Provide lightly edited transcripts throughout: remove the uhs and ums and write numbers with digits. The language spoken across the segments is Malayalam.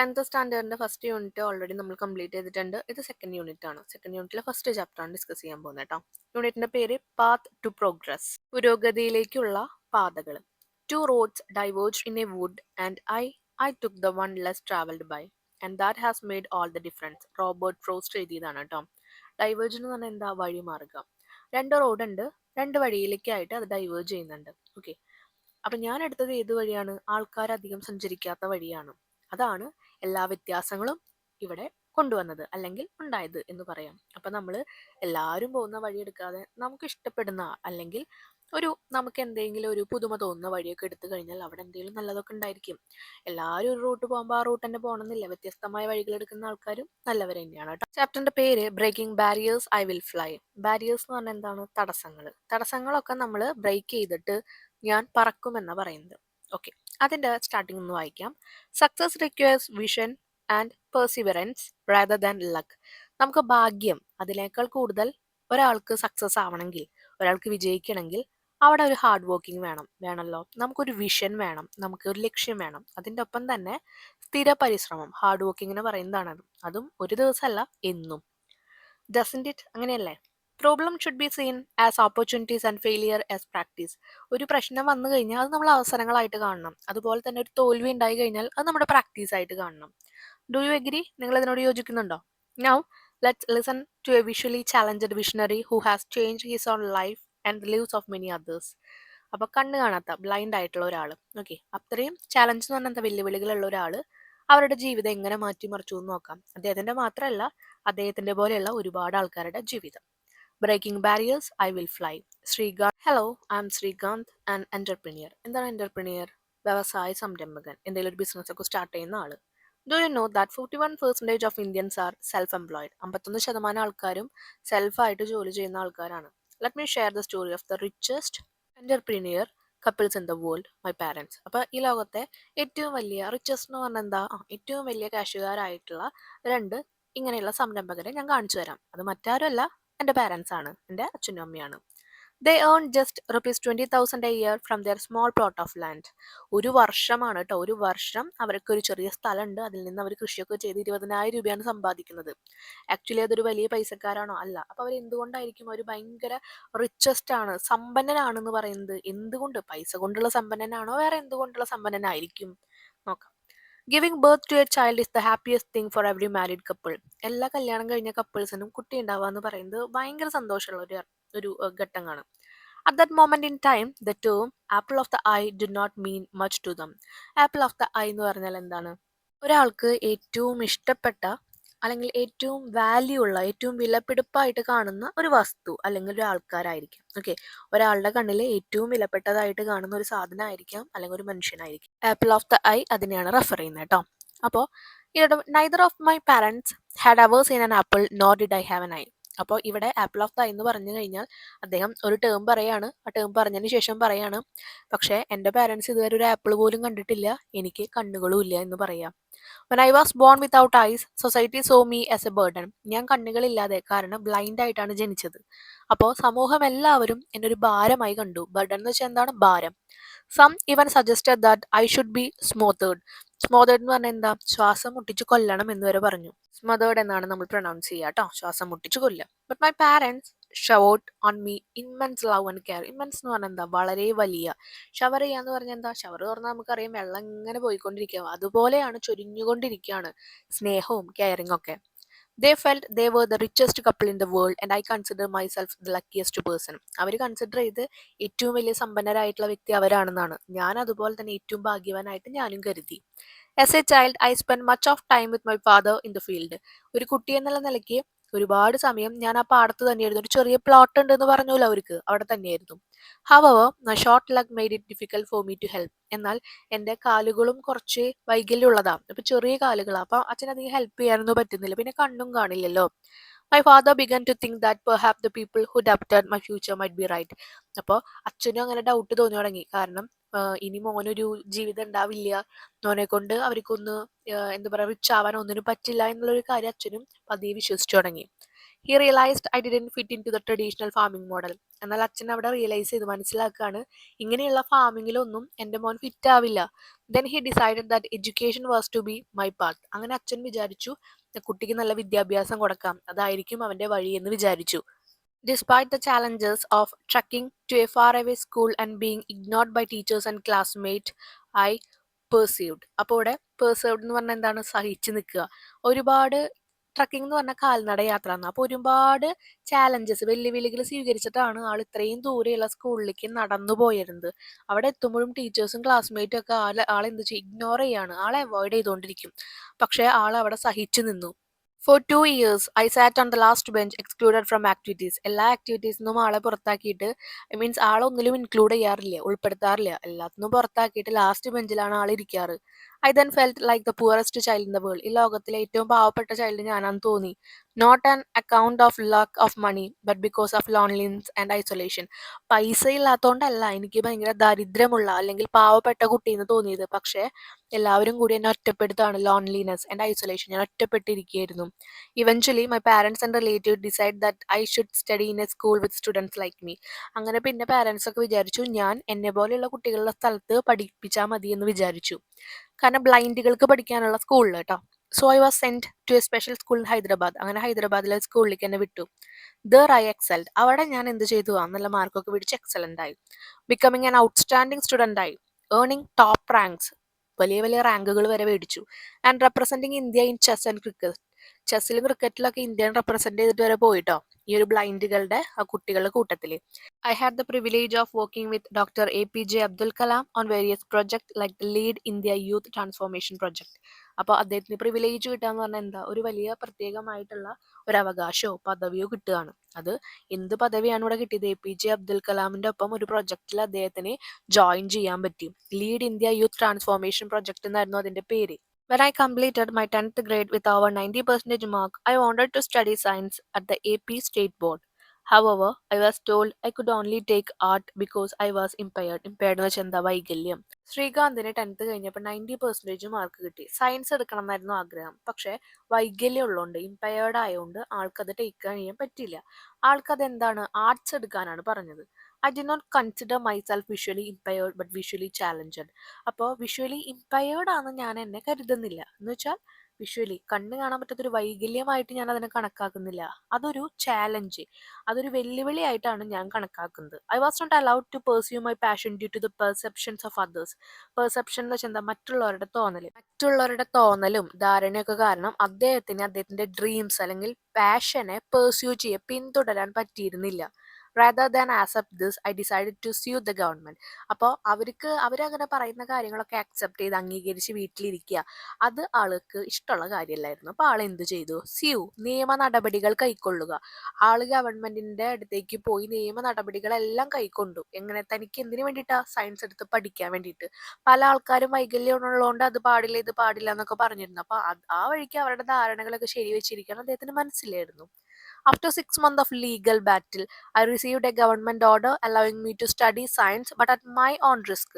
10th സ്റ്റാൻഡേർഡിന്റെ ഫസ്റ്റ് യൂണിറ്റ് ഓൾറെഡി നമ്മൾ കംപ്ലീറ്റ് ചെയ്തിട്ടുണ്ട്. ഇത് സെക്കൻഡ് യൂണിറ്റ് ആണ്. സെക്കൻഡ് യൂണിറ്റിലെ ഫസ്റ്റ് ചാപ്റ്റർ ആണ് ഡിസ്കസ് ചെയ്യാൻ പോകുന്നത് കേട്ടോ. യൂണിറ്റിന്റെ പേര് പാത്ത് ടു പ്രോഗ്രസ്, പുരോഗതിയിലേക്കുള്ള പാതകൾ. Two roads diverge in a wood and I took the one less travelled by and that has made all the difference. Robert Frost എഴുതിയതാണ് കേട്ടോ. ഡൈവേർജ് എന്ന് പറഞ്ഞാൽ എന്താ? വഴി മാറുക. രണ്ട് റോഡുണ്ട്, രണ്ട് വഴിയിലേക്കായിട്ട് അത് ഡൈവേർജ് ചെയ്യുന്നുണ്ട്. ഓക്കെ, അപ്പൊ ഞാൻ എടുത്തത് ഏത് വഴിയാണ്? ആൾക്കാർ അധികം സഞ്ചരിക്കാത്ത വഴിയാണ്. അതാണ് എല്ലാ വ്യത്യാസങ്ങളും ഇവിടെ കൊണ്ടുവന്നത്, അല്ലെങ്കിൽ ഉണ്ടായത് എന്ന് പറയാം. അപ്പൊ നമ്മൾ എല്ലാവരും പോകുന്ന വഴി എടുക്കാതെ നമുക്ക് ഇഷ്ടപ്പെടുന്ന, അല്ലെങ്കിൽ നമുക്ക് എന്തെങ്കിലും ഒരു പുതുമ തോന്നുന്ന വഴിയൊക്കെ എടുത്തു കഴിഞ്ഞാൽ അവിടെ എന്തെങ്കിലും നല്ലതൊക്കെ ഉണ്ടായിരിക്കും. എല്ലാവരും ഒരു റൂട്ട് പോകുമ്പോൾ ആ റൂട്ട് തന്നെ പോകണമെന്നില്ല. വ്യത്യസ്തമായ വഴികൾ എടുക്കുന്ന ആൾക്കാരും നല്ലവർ തന്നെയാണ് കേട്ടോ. ചാപ്റ്ററിന്റെ പേര് breaking barriers I will fly. Barriers എന്ന് പറഞ്ഞാൽ എന്താണ്? തടസ്സങ്ങളൊക്കെ നമ്മൾ ബ്രേക്ക് ചെയ്തിട്ട് ഞാൻ പറക്കുമെന്നാണ് പറയുന്നത്. ഓക്കെ, അതിൻ്റെ സ്റ്റാർട്ടിംഗ് ഒന്ന് വായിക്കാം. Success requires vision and perseverance rather than luck. നമുക്ക് ഭാഗ്യം അതിനേക്കാൾ കൂടുതൽ ഒരാൾക്ക് സക്സസ് ആവണമെങ്കിൽ, ഒരാൾക്ക് വിജയിക്കണമെങ്കിൽ അവിടെ ഒരു ഹാർഡ് വർക്കിംഗ് വേണമല്ലോ. നമുക്കൊരു വിഷൻ വേണം, നമുക്കൊരു ലക്ഷ്യം വേണം. അതിൻ്റെ ഒപ്പം തന്നെ സ്ഥിര പരിശ്രമം, ഹാർഡ് വർക്കിങ്ങിന് പറയുന്നതാണ്. അതും ഒരു ദിവസമല്ല, എന്നും. Doesn't it? അങ്ങനെയല്ലേ? Problem should be seen as opportunities and failure as practice. ഒരു പ്രശ്നം വന്നു കഴിഞ്ഞാൽ അത് നമ്മൾ അവസരങ്ങളായിട്ട് കാണണം. അതുപോലെ തന്നെ ഒരു തോൽവി ഉണ്ടായി കഴിഞ്ഞാൽ അത് നമ്മുടെ പ്രാക്ടീസ് ആയിട്ട് കാണണം. Do you agree? നിങ്ങൾ ഇതിനോട് യോജിക്കുന്നുണ്ടോ? Now let's listen to a visually challenged visionary who has change his own life and the lives of many others. അപ്പോൾ കണ്ണ് കാണാത്ത, ബ്ലൈൻഡ് ആയിട്ടുള്ള ഒരാൾ, ഓക്കെ, അത്രയും ചാലഞ്ച് എന്ന് പറഞ്ഞാൽ വെല്ലുവിളികളുള്ള ഒരാൾ അവരുടെ ജീവിതം എങ്ങനെ മാറ്റിമറിച്ചു എന്ന് നോക്കാം. അദ്ദേഹത്തിന്റെ മാത്രമല്ല, അദ്ദേഹത്തിന്റെ പോലെയുള്ള ഒരുപാട് ആൾക്കാരുടെ ജീവിതം. Breaking barriers I will fly. Srikanth. Hello, I'm Srikanth, an entrepreneur. എന്താണ് എന്റർപ്രീനിയർ? വ്യവസായ സംരംഭകൻ, എന്തെങ്കിലും ഒരു ബിസിനസ് ഒക്കെ സ്റ്റാർട്ട് ചെയ്യുന്ന ആള്. Do you know that 41% of Indians are self employed? 51% ആൾക്കാരും സെൽഫായിട്ട് ജോലി ചെയ്യുന്ന ആൾക്കാരാണ്. Let me share the story of the richest entrepreneur couples in the world, my parents. അപ്പോൾ ഈ ലോകത്തെ ഏറ്റവും വലിയ റിച്ചസ്റ്റ് എന്ന് പറഞ്ഞാൽ എന്താ? ഏറ്റവും വലിയ കാശുകാരായിട്ടുള്ള രണ്ട് ഇങ്ങനെയുള്ള സംരംഭകരെ ഞാൻ കാണിച്ചു തരാം. അത് മറ്റാരുമല്ല, എൻ്റെ പാരൻസ് ആണ്, എൻ്റെ അച്ഛനും അമ്മയാണ്. They earn just ₹20,000 a year from their small plot of land. ഒരു വർഷമാണ് കേട്ടോ, ഒരു വർഷം അവർക്ക് ഒരു ചെറിയ സ്ഥലമുണ്ട്, അതിൽ നിന്ന് അവർ കൃഷിയൊക്കെ ചെയ്ത് 20,000 രൂപയാണ് സമ്പാദിക്കുന്നത്. ആക്ച്വലി അതൊരു വലിയ പൈസക്കാരാണോ? അല്ല. അപ്പോൾ അവർ എന്തുകൊണ്ടായിരിക്കും അവർ ഭയങ്കര റിച്ചസ്റ്റ് ആണ്, സമ്പന്നനാണെന്ന് പറയുന്നത്? എന്തുകൊണ്ട്? പൈസ കൊണ്ടുള്ള സമ്പന്നനാണോ, വേറെ എന്തുകൊണ്ടുള്ള സമ്പന്നനായിരിക്കും? നോക്കാം. Giving birth to a child is the happiest thing for every married couple. എല്ലാ കല്യാണം കഴിഞ്ഞ കപ്പിൾസിനും കുട്ടി ഉണ്ടാവുക എന്ന് പറയുന്നത് ഭയങ്കര സന്തോഷമുള്ള ഒരു ഘട്ടമാണ്. At that moment in time the term apple of the eye do not mean much to them. Apple of the eye എന്ന് പറഞ്ഞാൽ എന്താണ്? ഒരാൾക്ക് ഏറ്റവും ഇഷ്ടപ്പെട്ട, അല്ലെങ്കിൽ ഏറ്റവും വാല്യൂ ഉള്ള, ഏറ്റവും വിലപിടിപ്പായിട്ട് കാണുന്ന ഒരു വസ്തു അല്ലെങ്കിൽ ഒരു ആൾക്കാരായിരിക്കും. ഓക്കെ, ഒരാളുടെ കണ്ണിൽ ഏറ്റവും വിലപ്പെട്ടതായിട്ട് കാണുന്ന ഒരു സാധനമായിരിക്കാം, അല്ലെങ്കിൽ ഒരു മനുഷ്യനായിരിക്കും. ആപ്പിൾ ഓഫ് ദ ഐ അതിനെയാണ് റെഫർ ചെയ്യുന്നത് കേട്ടോ. അപ്പോൾ ഇവിടെ neither of my parents had ever seen an apple nor did I have an I. അപ്പോൾ ഇവിടെ ആപ്പിൾ ഓഫ് ദ ഐ എന്ന് പറഞ്ഞു കഴിഞ്ഞാൽ അദ്ദേഹം ഒരു ടേം പറയാണ്. ആ ടേം പറഞ്ഞതിന് ശേഷം പറയാണ്, പക്ഷേ എൻ്റെ പാരൻസ് ഇതുവരെ ഒരു ആപ്പിൾ പോലും കണ്ടിട്ടില്ല, എനിക്ക് കണ്ണുകളും ഇല്ല എന്ന് പറയാം. When I was born without eyes, society saw me as a burden. ഞാൻ കണ്ണുകളില്ലാതെ, കാരണം ബ്ലൈൻഡ് ആയിട്ടാണ് ജനിച്ചത്. അപ്പോൾ സമൂഹം എല്ലാവരും എന്നെ ഒരു ഭാരമായി കണ്ടു. ബർഡൻ എന്ന് വെച്ചാൽ എന്താണ്? ഭാരം. Some even suggested that I should be smothered. Smothered എന്ന് പറഞ്ഞാൽ എന്താ? ശ്വാസം മുട്ടിച്ച് കൊല്ലണം എന്ന് വരെ പറഞ്ഞു. സ്മോത്തേഡ് എന്നാണ് നമ്മൾ പ്രൊനൗൺസ് ചെയ്യുക കേട്ടോ, ശ്വാസം മുട്ടിച്ച് കൊല്ലുക. But my parents showered on me immense love and care. Immense എന്ന് പറഞ്ഞാൽ എന്താ? വളരെ വലിയ. ഷവർ ചെയ്യാന്ന് പറഞ്ഞാൽ എന്താ? ഷവർ തുറന്നാൽ നമുക്കറിയാം വെള്ളം ഇങ്ങനെ പോയിക്കൊണ്ടിരിക്കുക, അതുപോലെയാണ്, ചൊരിഞ്ഞുകൊണ്ടിരിക്കുകയാണ് സ്നേഹവും കെയറിങ് ഒക്കെ. They felt they were the richest couple in the world and I consider myself the luckiest person. അവർ കൺസിഡർ ചെയ്ത് ഏറ്റവും വലിയ സമ്പന്നരായിട്ടുള്ള വ്യക്തി അവരാണെന്നാണ്. ഞാൻ അതുപോലെ തന്നെ ഏറ്റവും ഭാഗ്യവാനായിട്ട് ഞാനും കരുതി. As A child I spend much of time with my father in the field. ഒരു കുട്ടി എന്നുള്ള നിലയ്ക്ക് ഒരുപാട് സമയം ഞാൻ ആ പാടത്ത് തന്നെയായിരുന്നു. ഒരു ചെറിയ പ്ലോട്ട് ഉണ്ട് എന്ന് പറഞ്ഞല്ലോ അവർക്ക്, അവിടെ തന്നെയായിരുന്നു. However my short leg made it difficult for me to help. എന്നാൽ എൻ്റെ കാലുകളും കുറച്ച് വൈകല്യമുള്ളതാണ്, അപ്പൊ ചെറിയ കാലുകളാണ്, അപ്പൊ അച്ഛനധികം ഹെൽപ്പ് ചെയ്യാനൊന്നും പറ്റുന്നില്ല, പിന്നെ കണ്ണും കാണില്ലല്ലോ. My father began to think that perhaps the people who ഡബ്റ്റഡ് my future might be right. അപ്പോൾ അച്ഛനും അങ്ങനെ ഡൗട്ട് തോന്നി തുടങ്ങി. കാരണം ഇനി മോനൊരു ജീവിതം ഉണ്ടാവില്ല, മോനെ കൊണ്ട് അവർക്കൊന്ന് എന്താ പറയുക, റിച്ച് ആവാൻ ഒന്നിനും പറ്റില്ല എന്നുള്ളൊരു കാര്യം അച്ഛനും പതിയെ വിശ്വസിച്ചു തുടങ്ങി. He realized I didn't fit into the traditional farming model. എന്നാൽ അച്ഛൻ അവിടെ റിയലൈസ് ചെയ്ത് മനസ്സിലാക്കുകയാണ് ഇങ്ങനെയുള്ള ഫാമിങ്ങിലൊന്നും എൻ്റെ മോൻ ഫിറ്റ് ആവില്ല. Then he decided that education was to be my path. അങ്ങനെ അച്ഛൻ വിചാരിച്ചു കുട്ടിക്ക് നല്ല വിദ്യാഭ്യാസം കൊടുക്കാം, അതായിരിക്കും അവൻ്റെ വഴി എന്ന് വിചാരിച്ചു. Despite the challenges of trekking to a faraway school and being ignored by teachers and classmates, I persevered. അപ്പോൾ ഇവിടെ persevered എന്ന് പറഞ്ഞാൽ എന്താണ്? സഹിച്ചു നിൽക്കുക. ഒരുപാട് ട്രക്കിംഗ് എന്ന് പറഞ്ഞാൽ കാൽനട യാത്ര ആണ്. അപ്പോൾ ഒരുപാട് ചാലഞ്ചസ്, വെല്ലുവിളികൾ സ്വീകരിച്ചിട്ടാണ് ആൾ ഇത്രയും ദൂരെയുള്ള സ്കൂളിലേക്ക് നടന്നു പോയിരുന്നത്. അവിടെ എത്തുമ്പോഴും ടീച്ചേഴ്സും ക്ലാസ്മേറ്റും ഒക്കെ ആളെന്ത് ചെയ്യും? ഇഗ്നോർ ചെയ്യാണ്, ആളെ അവോയ്ഡ് ചെയ്തുകൊണ്ടിരിക്കും. പക്ഷേ ആൾ അവിടെ സഹിച്ചു നിന്നു. For 2 years, I sat on the last bench, excluded from activities. എല്ലാ ആക്ടിവിറ്റീസിനും ആളെ പുറത്താക്കിയിട്ട്, മീൻസ് ആളെ ഒന്നിലും ഇൻക്ലൂഡ് ചെയ്യാറില്ല, ഉൾപ്പെടുത്താറില്ല. എല്ലാത്തിനും പുറത്താക്കിയിട്ട് ലാസ്റ്റ് ബെഞ്ചിലാണ് ആൾ ഇരിക്കാറ്. I then felt like the poorest child in the world. ഈ ലോകത്തിലെ ഏറ്റവും പാവപ്പെട്ട ചൈൽഡ് ഞാനാന്ന് തോന്നി. Not an account of lack of money, but because of loneliness and isolation. പൈസ ഇല്ലാത്തതുകൊണ്ടല്ല എനിക്ക് ഭയങ്കര ദരിദ്രമുള്ള അല്ലെങ്കിൽ പാവപ്പെട്ട കുട്ടി എന്ന് തോന്നിയത്, പക്ഷേ എല്ലാവരും കൂടി എന്നെ ഒറ്റപ്പെടുത്താണ്. ലോൺലിനെസ് ആൻഡ് ഐസൊലേഷൻ, ഞാൻ ഒറ്റപ്പെട്ടിരിക്കുകയായിരുന്നു. Eventually my parents and relative decide that I should study in a school with students like me. അങ്ങനെ പിന്നെ പാരൻസ് ഒക്കെ വിചാരിച്ചു ഞാൻ എന്നെ പോലെയുള്ള കുട്ടികളുടെ സ്ഥലത്ത് പഠിപ്പിച്ചാൽ മതി എന്ന് വിചാരിച്ചു. കാരണം ബ്ലൈൻഡുകൾക്ക് പഠിക്കാനുള്ള സ്കൂളിൽ കേട്ടോ. So I was sent to a special school in Hyderabad. അങ്ങനെ ഹൈദരാബാദിലെ സ്കൂളിലേക്ക് എന്നെ വിട്ടു. There I excelled. അവിടെ ഞാൻ എന്ത് ചെയ്തു? നല്ല മാർക്കൊക്കെ പിടിച്ച് എക്സലൻ്റ് ആയി. ബിക്കമിങ് ആൻ ഔട്ട്സ്റ്റാൻഡിങ് സ്റ്റുഡൻ്റ് ആയി. ഏർണിംഗ് ടോപ്പ് റാങ്ക്സ്, വലിയ വലിയ റാങ്കുകൾ വരെ മേടിച്ചു. And representing India in chess and cricket. ചെസ്സിലും ക്രിക്കറ്റിലൊക്കെ ഇന്ത്യൻ റെപ്രസെൻറ്റ് ചെയ്തിട്ട് വരെ പോയിട്ടോ, ഈ ഒരു ബ്ലൈൻഡുകളുടെ കുട്ടികളുടെ കൂട്ടത്തിൽ. I had the privilege of working with Dr. APJ Abdul Kalam on various projects like the Lead India Youth Transformation Project. അപ്പോൾ അദ്ദേഹത്തിന് പ്രിവിലേജ് കിട്ടുക എന്ന് പറഞ്ഞാൽ എന്താ? ഒരു വലിയ പ്രത്യേകമായിട്ടുള്ള ഒരു അവകാശമോ പദവിയോ കിട്ടുകയാണ്. അത് എന്ത് പദവിയാണ് ഇവിടെ കിട്ടിയത്? APJ അബ്ദുൽ കലാമിൻ്റെ ഒപ്പം ഒരു പ്രൊജക്റ്റിൽ അദ്ദേഹത്തിന് ജോയിൻ ചെയ്യാൻ പറ്റി. Lead India youth transformation project എന്നായിരുന്നു അതിൻ്റെ പേര്. When I completed my 10th grade with over 90% mark, I wanted to study science at the AP State Board. However, I was told I could only take art because I was impaired. Impaired എന്ന് വെച്ചാൽ എന്താ? വൈകല്യം. ശ്രീകാന്തിന് 10th കഴിഞ്ഞപ്പോൾ 90% മാർക്ക് കിട്ടി. സയൻസ് എടുക്കണം എന്നായിരുന്നു ആഗ്രഹം. പക്ഷേ വൈകല്യം ഉള്ളതുകൊണ്ട്, ഇമ്പയർഡ് ആയതുകൊണ്ട് ആൾക്കത് ടേക്ക് ചെയ്യാൻ പറ്റില്ല. ആൾക്കത് എന്താണ്? ആർട്സ് എടുക്കാനാണ് പറഞ്ഞത്. I did not consider myself visually impaired but visually challenged. അപ്പോൾ വിഷ്വലി ഇമ്പയർഡ് ആണ് ഞാൻ എന്നെ കരുതുന്നില്ല. എന്ന് വെച്ചാൽ വിഷ്വലി കണ്ണ് കാണാൻ പറ്റാത്തൊരു വൈകല്യമായിട്ട് ഞാൻ അതിനെ കണക്കാക്കുന്നില്ല. അതൊരു ചാലഞ്ച്, അതൊരു വെല്ലുവിളിയായിട്ടാണ് ഞാൻ കണക്കാക്കുന്നത്. I was not allowed to pursue my passion due to the perceptions of others. Perception എന്ന് വെച്ചാൽ എന്താ? മറ്റുള്ളവരുടെ തോന്നലും ധാരണയൊക്കെ കാരണം അദ്ദേഹത്തിൻ്റെ ഡ്രീംസ് അല്ലെങ്കിൽ പാഷനെ പെർസ്യൂ പിന്തുടരാൻ പറ്റിയിരുന്നില്ല. Rather than accept this, I decided to sue the government. അപ്പോൾ അവരങ്ങനെ പറയുന്ന കാര്യങ്ങളൊക്കെ അക്സെപ്റ്റ് ചെയ്ത് അംഗീകരിച്ച് വീട്ടിലിരിക്കുക, അത് ആൾക്ക് ഇഷ്ടമുള്ള കാര്യമല്ലായിരുന്നു. അപ്പോൾ ആൾ എന്ത് ചെയ്തു? നിയമ നടപടികൾ കൈക്കൊള്ളുക. ആൾ ഗവൺമെന്റിന്റെ അടുത്തേക്ക് പോയി നിയമ നടപടികളെല്ലാം കൈക്കൊണ്ടു. എങ്ങനെ? തനിക്ക് എന്തിനു വേണ്ടിയിട്ടാ? സയൻസ് എടുത്ത് പഠിക്കാൻ വേണ്ടിയിട്ട്. പല ആൾക്കാരും വൈകല്യം ഉള്ളതുകൊണ്ട് അത് പാടില്ല ഇത് പാടില്ല എന്നൊക്കെ പറഞ്ഞിരുന്നു. അപ്പോൾ ആ വഴിക്ക് അവരുടെ ധാരണകളൊക്കെ ശരി വെച്ചിരിക്കണം അദ്ദേഹത്തിന് മനസ്സിലായിരുന്നു. After 6 months of legal battle, I received a government order allowing me to study science but at my own risk.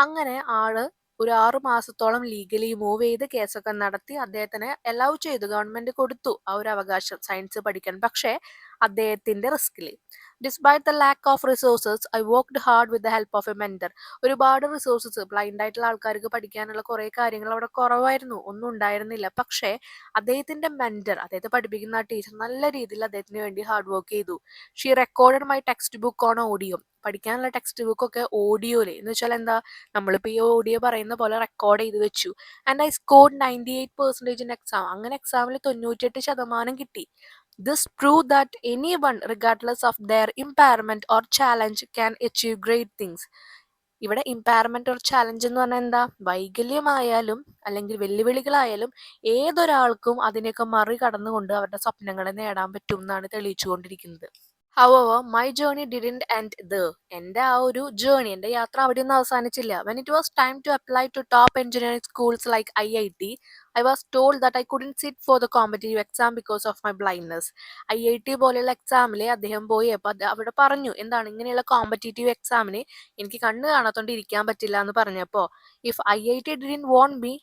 അങ്ങനെ ആള് ഒരു 6 മാസത്തോളം ലീഗലി മൂവ് ചെയ്ത് കേസൊക്കെ നടത്തി അദ്ദേഹത്തിന് അലൗ ചെയ്തു, ഗവൺമെന്റ് കൊടുത്തു ആ ഒരു അവകാശം സയൻസ് പഠിക്കാൻ. പക്ഷേ അദ്ദേഹത്തിന്റെ റിസ്കിൽ. Despite the lack of resources, I worked hard with the help of a mentor. ഒരുപാട് റിസോഴ്സസ്, ബ്ലൈൻഡ് ആയിട്ടുള്ള ആൾക്കാർക്ക് പഠിക്കാനുള്ള കുറേ കാര്യങ്ങൾ അവിടെ കുറവായിരുന്നു, ഒന്നും ഉണ്ടായിരുന്നില്ല. പക്ഷേ അദ്ദേഹത്തിന്റെ മെന്റർ, അദ്ദേഹത്തെ പഠിപ്പിക്കുന്ന ആ ടീച്ചർ നല്ല രീതിയിൽ അദ്ദേഹത്തിന് വേണ്ടി ഹാർഡ് വർക്ക് ചെയ്തു. She recorded my text book on audio. പഠിക്കാനുള്ള ടെക്സ്റ്റ് ബുക്കൊക്കെ ഓഡിയോയില്, എന്ന് വെച്ചാൽ എന്താ? നമ്മളിപ്പോൾ ഈ ഓഡിയോ പറയുന്ന പോലെ റെക്കോർഡ് ചെയ്ത് വെച്ചു. And I scored 98% in exam. അങ്ങനെ എക്സാമിൽ 98% കിട്ടി. This proved that anyone, regardless of their impairment or challenge, can achieve great things. ഇവിടെ ഇമ്പയർമെന്റ് ഓർ ചാലഞ്ച് എന്ന് പറഞ്ഞാൽ എന്താ? വൈകല്യമായാലും അല്ലെങ്കിൽ വെല്ലുവിളികളായാലും ഏതൊരാൾക്കും അതിനെയൊക്കെ മറികടന്നുകൊണ്ട് അവരുടെ സ്വപ്നങ്ങളെ നേടാൻ പറ്റും എന്നാണ് തെളിയിച്ചുകൊണ്ടിരിക്കുന്നത്. However, my journey didn't end there. എൻ്റെ ആ ഒരു ജേർണി, എൻ്റെ യാത്ര അവിടെയൊന്നും അവസാനിച്ചില്ല. When it was time to apply to top engineering schools like IIT, I was told that I couldn't sit for the competitive exam because of my blindness. IIT പോലെയുള്ള എക്സാമിൽ അദ്ദേഹം പോയി അപ്പോൾ അവിടെ പറഞ്ഞു എന്താണ്, ഇങ്ങനെയുള്ള കോമ്പറ്റേറ്റീവ് എക്സാമിന് എനിക്ക് കണ്ണ് കാണാത്തോണ്ട് ഇരിക്കാൻ പറ്റില്ല എന്ന് പറഞ്ഞപ്പോൾ, if IIT didn't want me,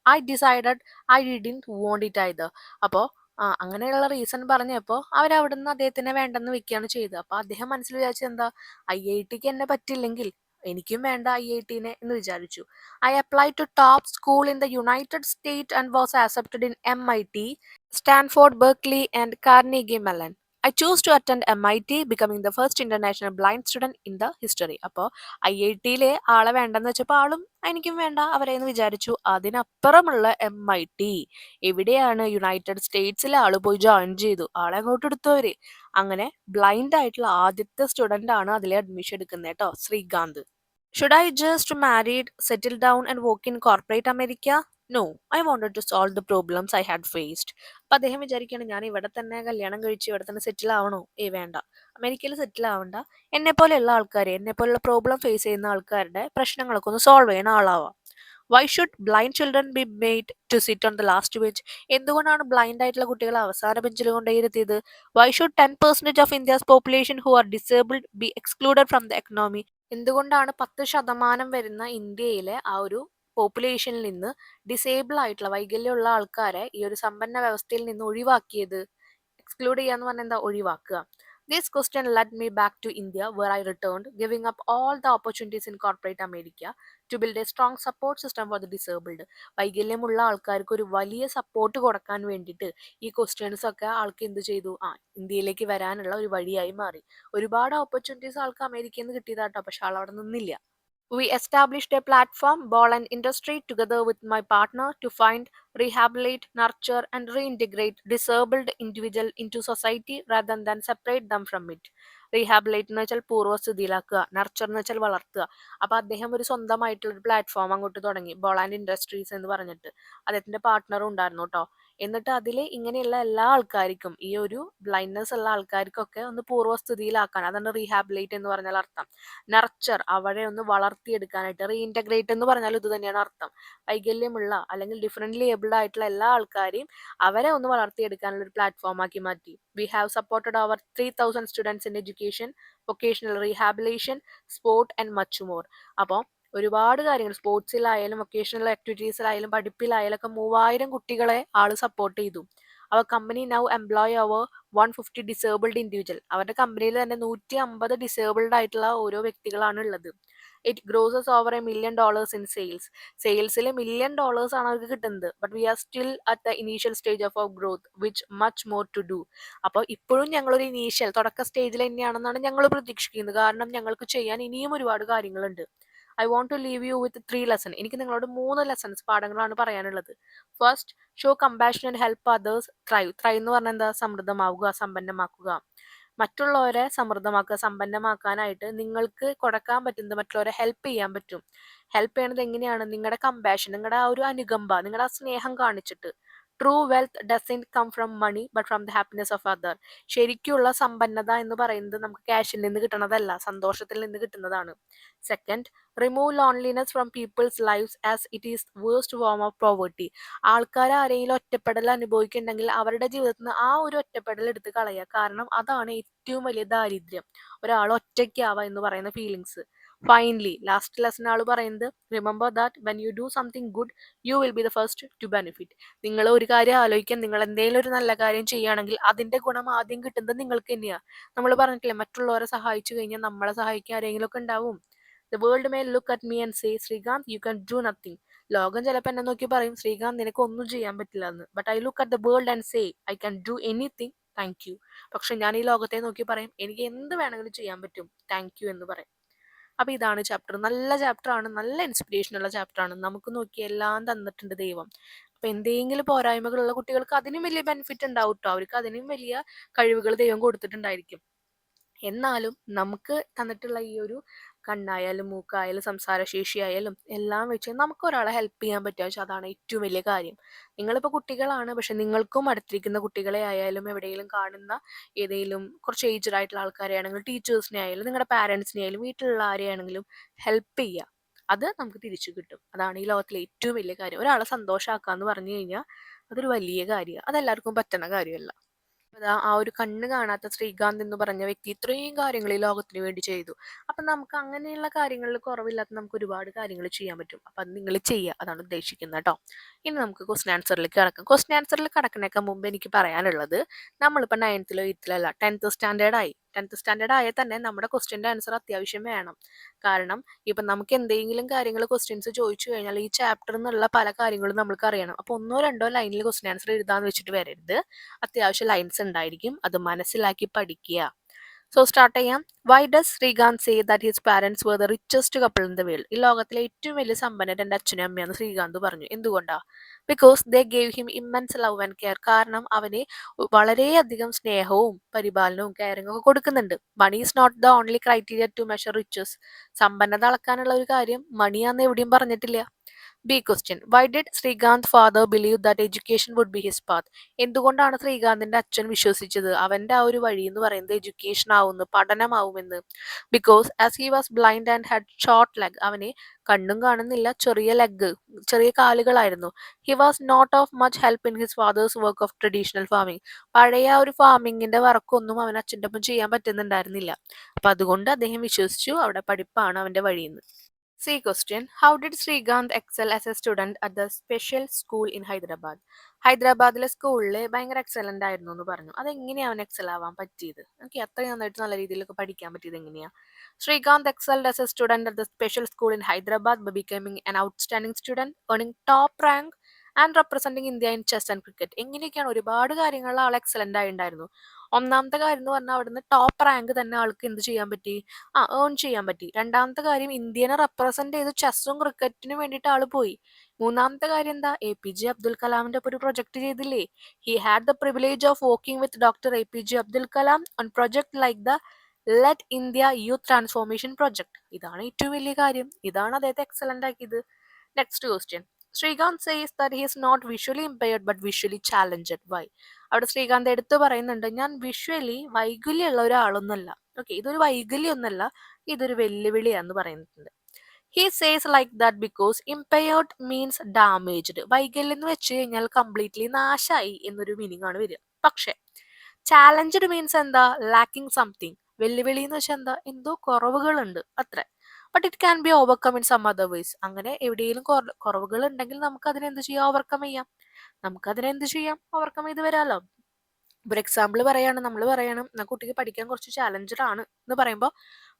I decided I didn't want it either. അപ്പോൾ അങ്ങനെയുള്ള റീസൺ പറഞ്ഞപ്പോൾ അവരവിടുന്ന് അദ്ദേഹത്തിനെ വേണ്ടെന്ന് വെക്കുകയാണ് ചെയ്തത്. അപ്പോൾ അദ്ദേഹം മനസ്സിൽ വിചാരിച്ചത് എന്താ, IITക്ക് എന്നെ പറ്റില്ലെങ്കിൽ എനിക്കും വേണ്ട IITനെ എന്ന് വിചാരിച്ചു. I applied to top school in the United States and was accepted in MIT, Stanford, Berkeley, and Carnegie Mellon. I chose to attend MIT, becoming the first international blind student in the history. അപ്പോൾ IITയിലെ ആളെ വേണ്ടെന്ന് വെച്ചപ്പോൾ ആളും എനിക്കും വേണ്ട അവരെ എന്ന് വിചാരിച്ചു. അതിനപ്പുറമുള്ള MIT എവിടെയാണ്, യുണൈറ്റഡ് സ്റ്റേറ്റ്സിലെ ആള് പോയി ജോയിൻ ചെയ്തു. ആളെ അങ്ങോട്ട് എടുത്തവര്. അങ്ങനെ ബ്ലൈൻഡ് ആയിട്ടുള്ള ആദ്യത്തെ സ്റ്റുഡന്റ് ആണ് അതിലെ അഡ്മിഷൻ എടുക്കുന്നത് കേട്ടോ, Srikanth. Should I just married, settle down and work in corporate America? No, I wanted to solve the problems I had faced. അപ്പൊ അദ്ദേഹം വിചാരിക്കുകയാണ്, ഞാൻ ഇവിടെ തന്നെ കല്യാണം കഴിച്ച് ഇവിടെ തന്നെ സെറ്റിൽ ആവണോ? വേണ്ട, അമേരിക്കയിൽ സെറ്റിൽ ആവണ്ട, എന്നെ പോലെയുള്ള ആൾക്കാരെ, എന്നെ പോലുള്ള പ്രോബ്ലം ഫേസ് ചെയ്യുന്ന ആൾക്കാരുടെ പ്രശ്നങ്ങളൊക്കെ ഒന്ന് സോൾവ് ചെയ്യുന്ന ആളാവാം. Why should blind children be made to sit on the last bench? എന്തുകൊണ്ടാണ് ബ്ലൈൻഡ് ആയിട്ടുള്ള കുട്ടികളെ അവസാന ബെഞ്ചിൽ കൊണ്ടുപോയിരുത്തിയത്? Why should 10% of India's population who are disabled be excluded from the economy? എന്തുകൊണ്ടാണ് 10% വരുന്ന ഇന്ത്യയിലെ ആ ഒരു പോപ്പുലേഷനിൽ നിന്ന് ഡിസേബിൾ ആയിട്ടുള്ള വൈകല്യമുള്ള ആൾക്കാരെ ഈ ഒരു സമ്പന്ന വ്യവസ്ഥയിൽ നിന്ന് ഒഴിവാക്കിയത്? എക്സ്ക്ലൂഡ് ചെയ്യാന്ന് പറഞ്ഞാൽ എന്താ, ഒഴിവാക്കുക. This question led me back to India, where I returned, giving up all the opportunities in corporate America to build a strong support system for the disabled. വൈകല്യമുള്ള ആൾക്കാർക്ക് ഒരു വലിയ സപ്പോർട്ട് കൊടുക്കാൻ വേണ്ടിയിട്ട് ഈ ക്വസ്റ്റ്യൻസ് ഒക്കെ ആൾക്ക് എന്ത് ചെയ്തു, ഇന്ത്യയിലേക്ക് വരാനുള്ള ഒരു വഴിയായി മാറി. ഒരുപാട് ഓപ്പർച്യൂണിറ്റീസ് ആൾക്ക് അമേരിക്കയിൽ നിന്ന് കിട്ടിയതാട്ടോ, പക്ഷെ ആൾ അവിടെ നിന്നില്ല. We established a platform, Ball and Industry, together with my partner to find, rehabilitate, nurture, and reintegrate disabled individual into society rather than separate them from it. റീഹാബിലേറ്റ് എന്ന് വെച്ചാൽ പൂർവ്വസ്ഥിതിയിലാക്കുക, നർച്ചർ എന്ന് വെച്ചാൽ വളർത്തുക. അപ്പോൾ അദ്ദേഹം ഒരു സ്വന്തമായിട്ടുള്ളൊരു പ്ലാറ്റ്ഫോം അങ്ങോട്ട് തുടങ്ങി, ബോൾ ആൻഡ് ഇൻഡസ്ട്രീസ് എന്ന് പറഞ്ഞിട്ട്. അദ്ദേഹത്തിന്റെ പാർട്ട്ണറും ഉണ്ടായിരുന്നു കേട്ടോ. എന്നിട്ട് അതിൽ ഇങ്ങനെയുള്ള എല്ലാ ആൾക്കാർക്കും, ഈ ഒരു ബ്ലൈൻഡ്നെസ് ഉള്ള ആൾക്കാർക്കൊക്കെ ഒന്ന് പൂർവ്വസ്ഥിതിയിലാക്കാൻ, അതാണ് റീഹാബിലേറ്റ് എന്ന് പറഞ്ഞാൽ അർത്ഥം. നർച്ചർ, അവരെ ഒന്ന് വളർത്തിയെടുക്കാനായിട്ട്. റീഇൻറ്റഗ്രേറ്റ് എന്ന് പറഞ്ഞാൽ ഇത് തന്നെയാണ് അർത്ഥം. വൈകല്യമുള്ള അല്ലെങ്കിൽ ഡിഫറെൻ്റ്ലി ഏബിൾഡ് ആയിട്ടുള്ള എല്ലാ ആൾക്കാരെയും അവരെ ഒന്ന് വളർത്തിയെടുക്കാനുള്ള ഒരു പ്ലാറ്റ്ഫോം ആക്കി മാറ്റി. We have supported our 3000 students in education, vocational rehabilitation, sport and much more. അപ്പോൾ ഒരുപാട് കാര്യങ്ങൾ, സ്പോർട്സിലായാലും വൊക്കേഷണൽ ആക്ടിവിറ്റീസിലായാലും പഠിപ്പിലായാലും ഒക്കെ 3000 കുട്ടികളെ ആള് സപ്പോർട്ട് ചെയ്തു. Our company now employ over 150 disabled individual. അവരുടെ കമ്പനിയിൽ തന്നെ 150 ഡിസേബിൾഡ് ആയിട്ടുള്ള ഓരോ വ്യക്തികളാണ് ഉള്ളത്. It grosses over $1 million in sales. സെയിൽസിൽ $1 million ആണ് അവർക്ക് കിട്ടുന്നത്. But we are still at the initial stage of our growth which much more to do. അപ്പോൾ ഇപ്പോഴും ഞങ്ങളൊരു ഇനീഷ്യൽ തുടക്ക സ്റ്റേജിൽ തന്നെയാണെന്നാണ് ഞങ്ങൾ പ്രതീക്ഷിക്കുന്നത്. കാരണം ഞങ്ങൾക്ക് ചെയ്യാൻ ഇനിയും ഒരുപാട് കാര്യങ്ങളുണ്ട്. I want to leave you with 3 lesson. എനിക്ക് നിങ്ങളോട് 3 ലെസൺസ്, പാഠങ്ങളാണ് പറയാനുള്ളത്. First, show compassion and help others. Thrive എന്ന് പറഞ്ഞാൽ എന്താ, സമൃദ്ധമാവുക, സമ്പന്നമാക്കുക. മറ്റുള്ളവരെ സമൃദ്ധമാക്കുക, സമ്പന്നമാക്കാനായിട്ട് നിങ്ങൾക്ക് കൊടുക്കാൻ പറ്റുന്നത് മറ്റുള്ളവരെ ഹെൽപ്പ് ചെയ്യാൻ പറ്റും. ഹെൽപ്പ് ചെയ്യണത് എങ്ങനെയാണ്? നിങ്ങളുടെ കമ്പാഷൻ, നിങ്ങളുടെ ആ ഒരു അനുകമ്പ, നിങ്ങളുടെ ആ സ്നേഹം കാണിച്ചിട്ട്. True wealth doesn't come from money but from the happiness of other. ശരിക്കുള്ള സമ്പന്നത എന്ന് പറയുന്നത് നമുക്ക് ക്യാഷിൽ നിന്ന് കിട്ടുന്നതല്ല, സന്തോഷത്തിൽ നിന്ന് കിട്ടുന്നതാണ്. Second, remove loneliness from people's lives as it is worst form of poverty. ആൾക്കാർ ആരെങ്കിലും ഒറ്റപ്പെടൽ അനുഭവിക്കുന്നുണ്ടെങ്കിൽ അവരുടെ ജീവിതത്തിൽ നിന്ന് ആ ഒരു ഒറ്റപ്പെടൽ എടുത്ത് കളയുക. കാരണം അതാണ് ഏറ്റവും വലിയ ദാരിദ്ര്യം, ഒരാൾ ഒറ്റയ്ക്കാവുക എന്ന് പറയുന്ന ഫീലിങ്സ്. ഫൈനലി ലാസ്റ്റ് ലെസൺ ആൾ പറയുന്നത്, remember that when you do something good you will be the first to benefit. നിങ്ങൾ ഒരു കാര്യം ആലോചിക്കാൻ, നിങ്ങൾ എന്തെങ്കിലും ഒരു നല്ല കാര്യം ചെയ്യുകയാണെങ്കിൽ അതിന്റെ ഗുണം ആദ്യം കിട്ടുന്നത് നിങ്ങൾക്ക് തന്നെയാണ്. നമ്മൾ പറഞ്ഞിട്ടില്ലേ, മറ്റുള്ളവരെ സഹായിച്ചു കഴിഞ്ഞാൽ നമ്മളെ സഹായിക്കാൻ ആരെങ്കിലും ഒക്കെ ഉണ്ടാവും. The world may look at me and say, Srikanth you can do nothing. ലോകം ചിലപ്പോൾ എന്നെ നോക്കി പറയും, ശ്രീകാന്ത് നിനക്ക് ഒന്നും ചെയ്യാൻ പറ്റില്ല എന്ന്. But I look at the world and say I can do anything, thank you. പക്ഷെ ഞാൻ ഈ ലോകത്തെ നോക്കി പറയും, എനിക്ക് എന്ത് വേണമെങ്കിലും ചെയ്യാൻ പറ്റും, താങ്ക് യു എന്ന് പറയും. അപ്പൊ ഇതാണ് ചാപ്റ്റർ. നല്ല ചാപ്റ്റർ ആണ്, നല്ല ഇൻസ്പിറേഷൻ ഉള്ള ചാപ്റ്റർ ആണ്. നമുക്ക് നോക്കി എല്ലാം തന്നിട്ടുണ്ട് ദൈവം. അപ്പൊ എന്തെങ്കിലും പോരായ്മകളുള്ള കുട്ടികൾക്ക് അതിനും വലിയ ബെനിഫിറ്റ് ഉണ്ടാവും കേട്ടോ. അവർക്ക് അതിനും വലിയ കഴിവുകൾ ദൈവം കൊടുത്തിട്ടുണ്ടായിരിക്കും. എന്നാലും നമുക്ക് തന്നിട്ടുള്ള ഈ ഒരു കണ്ണായാലും മൂക്കായാലും സംസാരശേഷിയായാലും എല്ലാം വെച്ച് നമുക്ക് ഒരാളെ ഹെൽപ്പ് ചെയ്യാൻ പറ്റുക വെച്ചാൽ അതാണ് ഏറ്റവും വലിയ കാര്യം. നിങ്ങളിപ്പോൾ കുട്ടികളാണ്, പക്ഷെ നിങ്ങൾക്കും അടുത്തിരിക്കുന്ന കുട്ടികളെ ആയാലും എവിടെയെങ്കിലും കാണുന്ന ഏതെങ്കിലും കുറച്ച് ഏജ്ഡ് ആയിട്ടുള്ള ആൾക്കാരെ ആണെങ്കിലും ടീച്ചേഴ്സിനെ ആയാലും നിങ്ങളുടെ പാരൻസിനെ ആയാലും വീട്ടിലുള്ള ആരെയാണെങ്കിലും ഹെൽപ്പ് ചെയ്യുക. അത് നമുക്ക് തിരിച്ചു കിട്ടും. അതാണ് ഈ ലോകത്തിലെ ഏറ്റവും വലിയ കാര്യം. ഒരാളെ സന്തോഷമാക്കുക എന്ന് പറഞ്ഞു കഴിഞ്ഞാൽ അതൊരു വലിയ കാര്യമാണ്. അതെല്ലാവർക്കും പറ്റുന്ന കാര്യമല്ല. അതാ ആ ഒരു കണ്ണ് കാണാത്ത ശ്രീകാന്ത് എന്ന് പറഞ്ഞ വ്യക്തി ഇത്രയും കാര്യങ്ങൾ ഈ ലോകത്തിന് വേണ്ടി ചെയ്തു. അപ്പം നമുക്ക് അങ്ങനെയുള്ള കാര്യങ്ങളിൽ കുറവില്ലാത്ത നമുക്ക് ഒരുപാട് കാര്യങ്ങൾ ചെയ്യാൻ പറ്റും. അപ്പം അത് നിങ്ങൾ ചെയ്യുക, അതാണ് ഉദ്ദേശിക്കുന്നത് കേട്ടോ. ഇനി നമുക്ക് ക്വസ്റ്റ്യൻ ആൻസറിലേക്ക് കടക്കാം. ക്വസ്റ്റ്യൻ ആൻസറിൽ കടക്കണേക്കാൾ മുമ്പ് എനിക്ക് പറയാനുള്ളത്, നമ്മളിപ്പോൾ 9th 8th അല്ല 10th സ്റ്റാൻഡേർഡ് ആയി. 10th സ്റ്റാൻഡേർഡ് ആയാൽ തന്നെ നമ്മുടെ ക്വസ്റ്റ്യൻ്റെ ആൻസർ അത്യാവശ്യം വേണം. കാരണം ഇപ്പം നമുക്ക് എന്തെങ്കിലും കാര്യങ്ങൾ ക്വസ്റ്റ്യൻസ് ചോദിച്ചു കഴിഞ്ഞാൽ ഈ ചാപ്റ്ററിൽ നിന്നുള്ള പല കാര്യങ്ങളും നമുക്ക് അറിയണം. അപ്പോൾ ഒന്നോ രണ്ടോ ലൈനിൽ ക്വസ്റ്റ്യൻ ആൻസർ എഴുതാന്ന് വെച്ചിട്ട് വരരുത്. അത്യാവശ്യം ലൈൻസ് ഉണ്ടായിരിക്കും, അത് മനസ്സിലാക്കി പഠിക്കുക. സോ സ്റ്റാർട്ട് ചെയ്യാം. Why does Srikanth say that his parents were the richest couple in the world? ഈ ലോകത്തിലെ ഏറ്റവും വലിയ സമ്പന്നർ എൻ്റെ അച്ഛനും അമ്മയാന്ന് ശ്രീകാന്ത് പറഞ്ഞു. എന്തുകൊണ്ടാ? Because they gave him immense love and care. കാരണം അവന് വളരെയധികം സ്നേഹവും പരിപാലനവും കെയറിംഗ് ഒക്കെ കൊടുക്കുന്നുണ്ട്. Money is not the only criteria to measure riches. സമ്പന്നത അളക്കാനുള്ള ഒരു കാര്യം മണിയാന്ന് എവിടെയും പറഞ്ഞിട്ടില്ല. B question. Why did Srikanth father believe that education would be his path? എന്തുകൊണ്ടാണ് ശ്രീകാന്തിന്റെ അച്ഛൻ വിശ്വസിച്ചത് അവന്റെ ആ ഒരു വഴി എന്ന് പറയുന്നത് എഡ്യൂക്കേഷൻ ആവുമെന്ന്, പഠനമാവുമെന്ന്? Because as he was blind and had short leg. അവന് കണ്ണും കാണുന്നില്ല, ചെറിയ ലെഗ്, ചെറിയ കാലുകളായിരുന്നു. He was not of much help in his father's work of traditional farming. പഴയ ഒരു ഫാമിങ്ങിന്റെ വർക്കൊന്നും അവൻ അച്ഛൻ്റെ ഒപ്പം ചെയ്യാൻ പറ്റുന്നുണ്ടായിരുന്നില്ല. അപ്പൊ അതുകൊണ്ട് അദ്ദേഹം വിശ്വസിച്ചു അവിടെ പഠിപ്പാണ് അവന്റെ വഴിയെന്ന്. C question. How did Srikanth excel as a student at the special school in Hyderabad? ഹൈദരാബാദിലെ സ്കൂളിൽ ഭയങ്കര എക്സലന്റ് ആയിരുന്നു എന്ന് പറഞ്ഞു. അതെങ്ങനെയാണ് അവൻ എക്സൽ ആവാൻ പറ്റിയത്? ഓക്കെ, അത്രയും നന്നായിട്ട് നല്ല രീതിയിലൊക്കെ പഠിക്കാൻ പറ്റിയത് എങ്ങനെയാ? Srikanth excelled as a student at the special school in Hyderabad by becoming an outstanding student, earning top rank and representing India in chess and cricket. എങ്ങനെയൊക്കെയാണ് ഒരുപാട് കാര്യങ്ങളിൽ ആൾ എക്സലന്റ് ആയി ഉണ്ടായിരുന്നു. ഒന്നാമത്തെ കാര്യം എന്ന് പറഞ്ഞാൽ അവിടുന്ന് ടോപ്പ് റാങ്ക് തന്നെ ആൾക്ക് എന്ത് ചെയ്യാൻ പറ്റി? ഏൺ ചെയ്യാൻ പറ്റി. രണ്ടാമത്തെ കാര്യം ഇന്ത്യനെ റെപ്രസെന്റ് ചെയ്ത് ചെസ്സും ക്രിക്കറ്റിനും വേണ്ടിയിട്ട് ആള് പോയി. മൂന്നാമത്തെ കാര്യം എന്താ? APJ അബ്ദുൽ കലാമിന്റെ ഒപ്പം ഒരു പ്രൊജക്ട് ചെയ്തില്ലേ? He had the privilege of working with doctor APJ Abdul Kalam on project like the lead India youth transformation project. ഇതാണ് ഏറ്റവും വലിയ കാര്യം. ഇതാണ് അദ്ദേഹത്തെ എക്സലന്റ് ആക്കിയത്. Next question. Srikanth says that he is not visually impaired but visually challenged. Why? അവിടെ ശ്രീകാന്ത് എടുത്തു പറയുന്നുണ്ട്, ഞാൻ വിഷ്വലി വൈകല്യമുള്ള ഒരാളൊന്നല്ല. ഓക്കെ, ഇതൊരു വൈകല്യമൊന്നല്ല, ഇതൊരു വെല്ലുവിളിയാന്ന് പറയുന്നുണ്ട്. He says like that because impaired means damaged. വൈകല്യം എന്ന് വെച്ച് കഴിഞ്ഞാൽ കംപ്ലീറ്റ്ലി നാശായി എന്നൊരു മീനിങ് ആണ് വരിക. പക്ഷെ ചാലഞ്ച്ഡ് മീൻസ് എന്താ? Lacking something. വെല്ലുവിളി എന്ന് വെച്ചാൽ എന്താ? എന്തോ കുറവുകളുണ്ട് അത്ര. But it can be overcome in some other ways. അങ്ങനെ എവിടെയെങ്കിലും കുറവുകൾ ഉണ്ടെങ്കിൽ നമുക്ക് അതിനെ എന്ത് ചെയ്യാം? ഓവർകം ചെയ്യാം. നമുക്കതിനെ എന്ത് ചെയ്യാം? ഓവർകം ചെയ്ത് വരാമല്ലോ. ഒരു എക്സാമ്പിൾ പറയാണ്, നമ്മൾ പറയണം ആ കുട്ടിക്ക് പഠിക്കാൻ കുറച്ച് ചാലഞ്ചഡ് ആണ് എന്ന് പറയുമ്പോൾ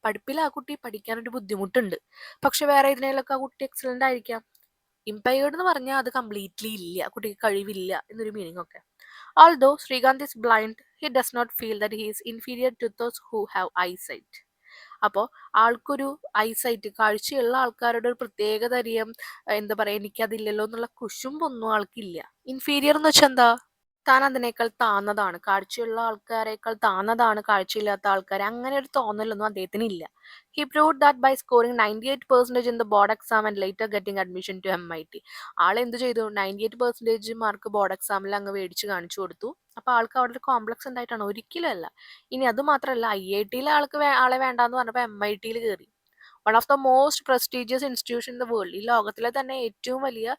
പഠിപ്പിൽ ആ കുട്ടി പഠിക്കാനൊരു ബുദ്ധിമുട്ടുണ്ട്, പക്ഷെ വേറെ ഇതിനേലൊക്കെ ആ കുട്ടി എക്സലന്റ് ആയിരിക്കാം. ഇമ്പയർഡ് എന്ന് പറഞ്ഞാൽ അത് കംപ്ലീറ്റ്ലി ഇല്ല, ആ കുട്ടിക്ക് കഴിവില്ല എന്നൊരു മീനിങ് ഒക്കെ. Although Srikanth is blind, he does not feel that he is inferior to those who have eyesight. അപ്പോൾ ആൾക്കൊരു ഐസൈറ്റ്, കാഴ്ചയുള്ള ആൾക്കാരുടെ ഒരു പ്രത്യേക തരം എന്താ പറയുക, എനിക്കതില്ലല്ലോ എന്നുള്ള കുശുമ്പൊന്നും ആൾക്കില്ല. ഇൻഫീരിയർ എന്ന് വെച്ചാൽ എന്താ? താൻ അതിനേക്കാൾ താന്നതാണ്, കാഴ്ചയുള്ള ആൾക്കാരെക്കാൾ താന്നതാണ് കാഴ്ചയില്ലാത്ത ആൾക്കാരെ, അങ്ങനെ ഒരു തോന്നലൊന്നും അദ്ദേഹത്തിന് ഇല്ല. He proved that by scoring 98% in the board exam and later getting admission to MIT. ആൾ എന്ത് ചെയ്തു? 98% മാർക്ക് ബോർഡ് എക്സാമിൽ അങ്ങ് മേടിച്ച് കാണിച്ചു കൊടുത്തു. അപ്പോൾ ആൾക്ക് അവിടെ ഒരു കോംപ്ലക്സ് ഉണ്ടായിട്ടാണ്? ഒരിക്കലും അല്ല. ഇനി അത് മാത്രമല്ല, IIT-യിൽ ആളെ വേണ്ടാന്ന് പറഞ്ഞപ്പോൾ MIT-യിൽ കയറി. One of the most prestigious institution in the world. ഈ ലോകത്തിലെ തന്നെ ഏറ്റവും വലിയ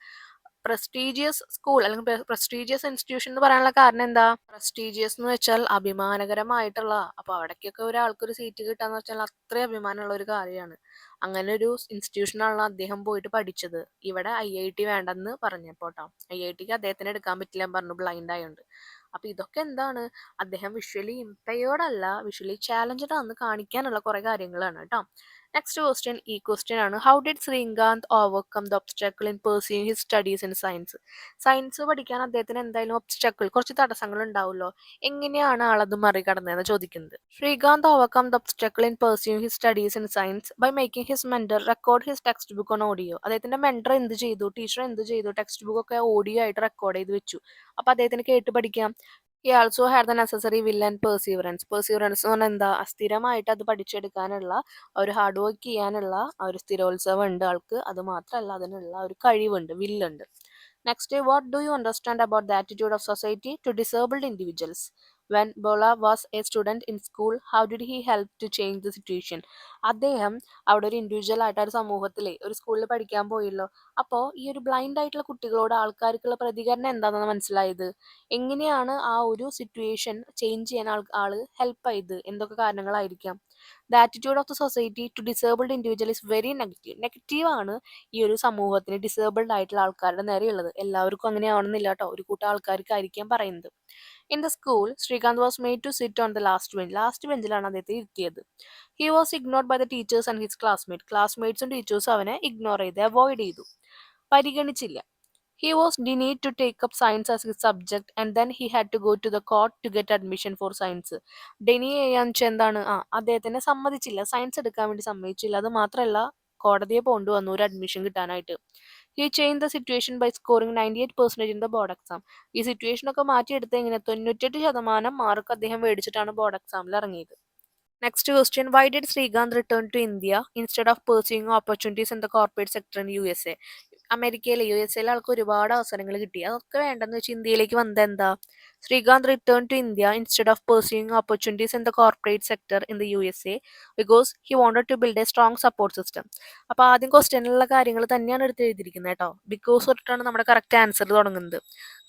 പ്രസ്റ്റീജിയസ് സ്കൂൾ അല്ലെങ്കിൽ പ്രസ്റ്റീജിയസ് ഇൻസ്റ്റിറ്റ്യൂഷൻ എന്ന് പറയാനുള്ള കാരണം എന്താ? പ്രസ്റ്റീജിയസ് എന്ന് വെച്ചാൽ അഭിമാനകരമായിട്ടുള്ള. അപ്പൊ അവിടേക്കൊക്കെ ഒരാൾക്കൊരു സീറ്റ് കിട്ടാന്ന് വെച്ചാൽ അത്രയും അഭിമാനമുള്ള ഒരു കാര്യമാണ്. അങ്ങനെ ഒരു ഇൻസ്റ്റിറ്റ്യൂഷനാണല്ലോ അദ്ദേഹം പോയിട്ട് പഠിച്ചത്. ഇവിടെ IIT വേണ്ടെന്ന് പറഞ്ഞപ്പോട്ടോ, IITക്ക് അദ്ദേഹത്തിന് എടുക്കാൻ പറ്റില്ല എന്ന് പറഞ്ഞു, ബ്ലൈൻഡ് ആയതുകൊണ്ട്. അപ്പൊ ഇതൊക്കെ എന്താണ്? അദ്ദേഹം വിഷ്വലി ഇമ്പയർഡ് അല്ല, വിഷ്വലി ചാലഞ്ചഡ് ആണെന്ന് കാണിക്കാനുള്ള കുറെ കാര്യങ്ങളാണ് കേട്ടോ. നെക്സ്റ്റ് ക്വസ്റ്റ്യൻ ഈ ക്വസ്റ്റ്യൻ ആണ്. How did Srikanth overcome the obstacle in pursuing his studies in science? Science പഠിക്കാൻ അദ്ദേഹത്തിന് എന്തായാലും ഒബ്സ്റ്റക്കിൾ, കുറച്ച് തടസ്സങ്ങൾ ഉണ്ടാവുമല്ലോ. എങ്ങനെയാണ് ആളത് മറികടന്നതെന്ന് ചോദിക്കുന്നത്. Srikanth overcome the obstacle in pursuing his studies in science by making his mentor record his textbook on audio. അദ്ദേഹത്തിന്റെ മെന്റർ എന്ത് ചെയ്തു? ടീച്ചർ എന്ത് ചെയ്തു? ടെക്സ്റ്റ് ബുക്ക് ഒക്കെ ഓഡിയോ ആയിട്ട് റെക്കോർഡ് ചെയ്ത് വെച്ചു. അപ്പൊ അദ്ദേഹത്തിന് കേട്ട് പഠിക്കാം. He also had the necessary will and perseverance. Perseverance എന്ന് പറഞ്ഞാൽ എന്താ? സ്ഥിരമായിട്ട് അത് പഠിച്ചെടുക്കാനുള്ള, ഒരു ഹാർഡ് വർക്ക് ചെയ്യാനുള്ള ഒരു സ്ഥിരോത്സവം ഉണ്ട് ആൾക്ക്. അത് മാത്രമല്ല, അതിനുള്ള ഒരു കഴിവുണ്ട്, വില്ലുണ്ട്. Next, what do you understand about the attitude of society to disabled individuals? when Bola was a student in school, how did he help to change the situation? അദ്ദേഹം അവിടെ ഒരു ഇൻഡിവിജ്വൽ ആയിട്ട് ഒരു സമൂഹത്തിലെ ഒരു സ്കൂളിൽ പഠിക്കാൻ പോയല്ലോ. അപ്പോൾ ഈ ഒരു ബ്ലൈൻഡ് ആയിട്ടുള്ള കുട്ടികളോട് ആൾക്കാർക്കുള്ള പ്രതികരണം എന്താണെന്ന് മനസ്സിലായത്? എങ്ങനെയാണ് ആ ഒരു സിറ്റുവേഷൻ ചേഞ്ച് ചെയ്യാൻ ആള് ഹെൽപ്പ് ചെയ്ത്? എന്തൊക്കെ കാരണങ്ങളായിരിക്കാം? The attitude of the society to disabled individual is very negative. നെഗറ്റീവാണ് ഈ ഒരു സമൂഹത്തിന് ഡിസേബിൾഡ് ആയിട്ടുള്ള ആൾക്കാരുടെ നേരെയുള്ളത്. എല്ലാവർക്കും അങ്ങനെ ആവണമെന്നില്ല കേട്ടോ. ഒരു കൂട്ടം ആൾക്കാർക്കായിരിക്കാം പറയുന്നത്. In the school, Srikanth was made to sit on the last bench. Last ബെഞ്ചിലാണ് അദ്ദേഹത്തെ ഇരുത്തിയത്. He was ignored by the teachers and his classmate. ക്ലാസ്മേറ്റ്സും ടീച്ചേഴ്സും അവനെ ഇഗ്നോർ ചെയ്ത് അവോയ്ഡ് ചെയ്തു, പരിഗണിച്ചില്ല. He was denied to take up science as his subject and then he had to go to the court to get admission for science. Deny ചെയ്യാന്ന് വെച്ചാൽ എന്താണ്? അദ്ദേഹത്തിനെ സമ്മതിച്ചില്ല, സയൻസ് എടുക്കാൻ വേണ്ടി സമ്മതിച്ചില്ല. അത് മാത്രമല്ല, കോടതിയെ പോകേണ്ടി വന്നു ഒരു അഡ്മിഷൻ കിട്ടാനായിട്ട്. He change the situation by scoring 98% in the board exam. ഈ സിറ്റുവേഷൻ ഒക്കെ മാറ്റിയെടുത്ത് എങ്ങനെ 98% മാർക്ക് അദ്ദേഹം മേടിച്ചിട്ടാണ് ബോർഡ് എക്സാമിൽ ഇറങ്ങിയത്. Next question, why did Srikanth return to India instead of pursuing opportunities in the corporate sector in USA? അമേരിക്കയിലെ USA ആൾക്ക് ഒരുപാട് അവസരങ്ങൾ കിട്ടി. അതൊക്കെ വേണ്ടെന്ന് വെച്ച് ഇന്ത്യയിലേക്ക് വന്നത് എന്താ? Srikanth return to India instead of pursuing opportunities in the corporate sector in the USA because he wanted to build a strong support system. അപ്പോൾ ആദ്യം ക്വസ്റ്റ്യനിലുള്ള കാര്യങ്ങൾ തന്നെയാണ് എടുത്ത് എഴുതിയിരിക്കുന്നത് കേട്ടോ. ബിക്കോസ് തൊട്ടിട്ടാണ് നമ്മുടെ കറക്റ്റ് ആൻസർ തുടങ്ങുന്നത്.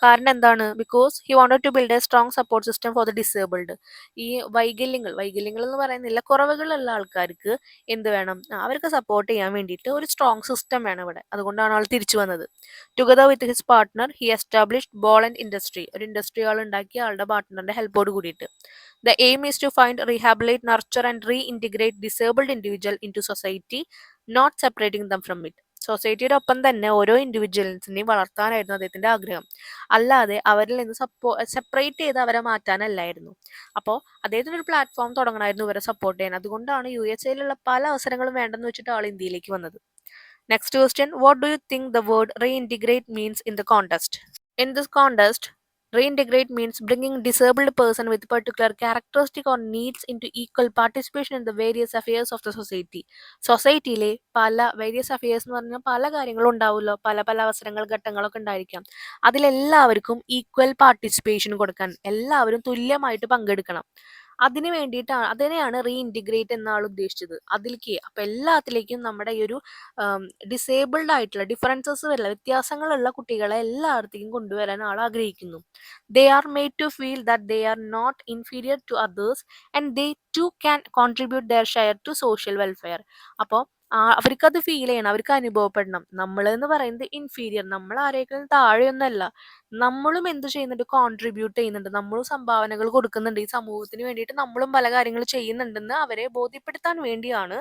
കാരണം എന്താണ്? Because he wanted to build a strong support system for the disabled. ഈ വൈകല്യങ്ങൾ എന്ന് പറയുന്നില്ല, കുറവുകളുള്ള ആൾക്കാർക്ക് എന്ത് വേണം? അവർക്ക് സപ്പോർട്ട് ചെയ്യാൻ വേണ്ടിയിട്ട് ഒരു സ്ട്രോങ് സിസ്റ്റം വേണം ഇവിടെ. അതുകൊണ്ടാണ് ആൾ തിരിച്ചു വന്നത്. Together with his partner he established Bollant industry. ഒരു ഇൻഡസ്ട്രി ആൾ ഉണ്ടാക്കി ആളുടെ പാർട്ട്ണറിന്റെ ഹെൽപ്പോട് കൂടിയിട്ട്. The aim is to find rehabilitate nurture and reintegrate disabled individual into society, not separating them from it. സൊസൈറ്റിയുടെ ഒപ്പം തന്നെ ഓരോ ഇൻഡിവിജ്വൽസിനെയും വളർത്താനായിരുന്നു അദ്ദേഹത്തിന്റെ ആഗ്രഹം, അല്ലാതെ അവരിൽ നിന്ന് സെപ്പറേറ്റ് ചെയ്ത് അവരെ മാറ്റാനല്ലായിരുന്നു. അപ്പോൾ അദ്ദേഹത്തിന് ഒരു പ്ലാറ്റ്ഫോം തുടങ്ങണമായിരുന്നു ഇവരെ സപ്പോർട്ട് ചെയ്യാൻ. അതുകൊണ്ടാണ് USA പല അവസരങ്ങളും വേണ്ടെന്ന് വെച്ചിട്ട് ആൾ ഇന്ത്യയിലേക്ക് വന്നത്. Next question, what do you think the word reintegrate means in the contest? In this contest, reintegrate means bringing disabled person with particular characteristic or needs into equal participation in the various affairs of the society. സൊസൈറ്റിയിലെ പല വേരിയസ് അഫയേഴ്സ് എന്ന് പറഞ്ഞാൽ പല കാര്യങ്ങളും ഉണ്ടാവുമല്ലോ, പല പല അവസരങ്ങൾ ഘട്ടങ്ങളൊക്കെ ഉണ്ടായിരിക്കാം. അതിലെല്ലാവർക്കും ഈക്വൽ പാർട്ടിസിപ്പേഷൻ കൊടുക്കാൻ, എല്ലാവരും തുല്യമായിട്ട് പങ്കെടുക്കണം. അതിന് വേണ്ടിയിട്ടാണ്, അതിനെയാണ് റീഇൻറ്റിഗ്രേറ്റ് എന്ന ആൾ ഉദ്ദേശിച്ചത്. അതിലേക്ക് അപ്പം എല്ലാത്തിലേക്കും നമ്മുടെ ഈ ഒരു ഡിസേബിൾഡ് ആയിട്ടുള്ള ഡിഫറൻസസ് വരില്ല, വ്യത്യാസങ്ങളുള്ള കുട്ടികളെ എല്ലായിടത്തേക്കും കൊണ്ടുവരാൻ ആൾ ആഗ്രഹിക്കുന്നു. They are made to feel that they are not inferior to others and they too can contribute their share to social welfare. അപ്പോൾ അവർക്കത് ഫീൽ ചെയ്യണം, അവർക്ക് അനുഭവപ്പെടണം. നമ്മൾ എന്ന് പറയുന്നത് ഇൻഫീരിയർ, നമ്മൾ ആരെങ്കിലും താഴെയൊന്നല്ല, നമ്മളും എന്ത് ചെയ്യുന്നുണ്ട്? കോൺട്രിബ്യൂട്ട് ചെയ്യുന്നുണ്ട്, നമ്മളും സംഭാവനകൾ കൊടുക്കുന്നുണ്ട് ഈ സമൂഹത്തിന് വേണ്ടിയിട്ട്, നമ്മളും പല കാര്യങ്ങൾ ചെയ്യുന്നുണ്ടെന്ന് അവരെ ബോധ്യപ്പെടുത്താൻ വേണ്ടിയാണ്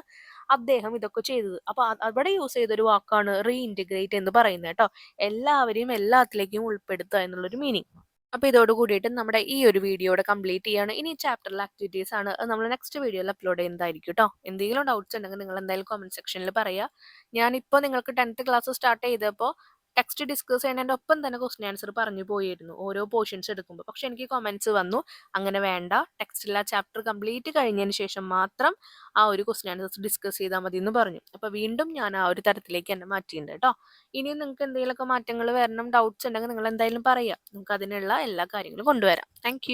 അദ്ദേഹം ഇതൊക്കെ ചെയ്തത്. അപ്പൊ അവിടെ യൂസ് ചെയ്തൊരു വാക്കാണ് റീഇൻറ്റിഗ്രേറ്റ് എന്ന് പറയുന്നത് കേട്ടോ. എല്ലാവരെയും എല്ലാത്തിലേക്കും ഉൾപ്പെടുത്തുക എന്നുള്ളൊരു മീനിങ്. അപ്പൊ ഇതോട് കൂടിയിട്ട് നമ്മുടെ ഈ ഒരു വീഡിയോയുടെ കംപ്ലീറ്റ് ചെയ്യാണ്. ഇനി ചാപ്റ്ററിലെ ആക്ടിവിറ്റീസ് ആണ്, അത് നമ്മൾ നെക്സ്റ്റ് വീഡിയോയിൽ അപ്ലോഡ് ചെയ്യുന്നതായിരിക്കും കേട്ടോ. എന്തെങ്കിലും ഡൗട്ട്സ് ഉണ്ടെങ്കിൽ നിങ്ങൾ എന്തായാലും കമന്റ് സെക്ഷനിൽ പറയുക. ഞാനിപ്പോൾ നിങ്ങൾക്ക് 10th ക്ലാസ് സ്റ്റാർട്ട് ചെയ്തപ്പോൾ ടെക്സ്റ്റ് ഡിസ്കസ് ചെയ്യുന്നതിൻ്റെ ഒപ്പം തന്നെ ക്വസ്റ്റ്യൻ ആൻസർ പറഞ്ഞു പോയിരുന്നു ഓരോ പോർഷൻസ് എടുക്കുമ്പോൾ. പക്ഷെ എനിക്ക് കമന്റ്സ് വന്നു, അങ്ങനെ വേണ്ട, ടെക്സ്റ്റിലെ ചാപ്റ്റർ കംപ്ലീറ്റ് കഴിഞ്ഞതിന് ശേഷം മാത്രം ആ ഒരു ക്വസ്റ്റ്യൻ ആൻസർ ഡിസ്കസ് ചെയ്താൽ മതി എന്ന് പറഞ്ഞു. അപ്പോൾ വീണ്ടും ഞാൻ ആ ഒരു തരത്തിലേക്ക് തന്നെ മാറ്റിയിട്ടുണ്ട് കേട്ടോ. ഇനിയും നിങ്ങൾക്ക് എന്തെങ്കിലുമൊക്കെ മാറ്റങ്ങൾ വരണം, ഡൗട്ട്സ് ഉണ്ടെങ്കിൽ നിങ്ങൾ എന്തായാലും പറയുക, നമുക്ക് അതിനുള്ള എല്ലാ കാര്യങ്ങളും കൊണ്ടുവരാം. താങ്ക്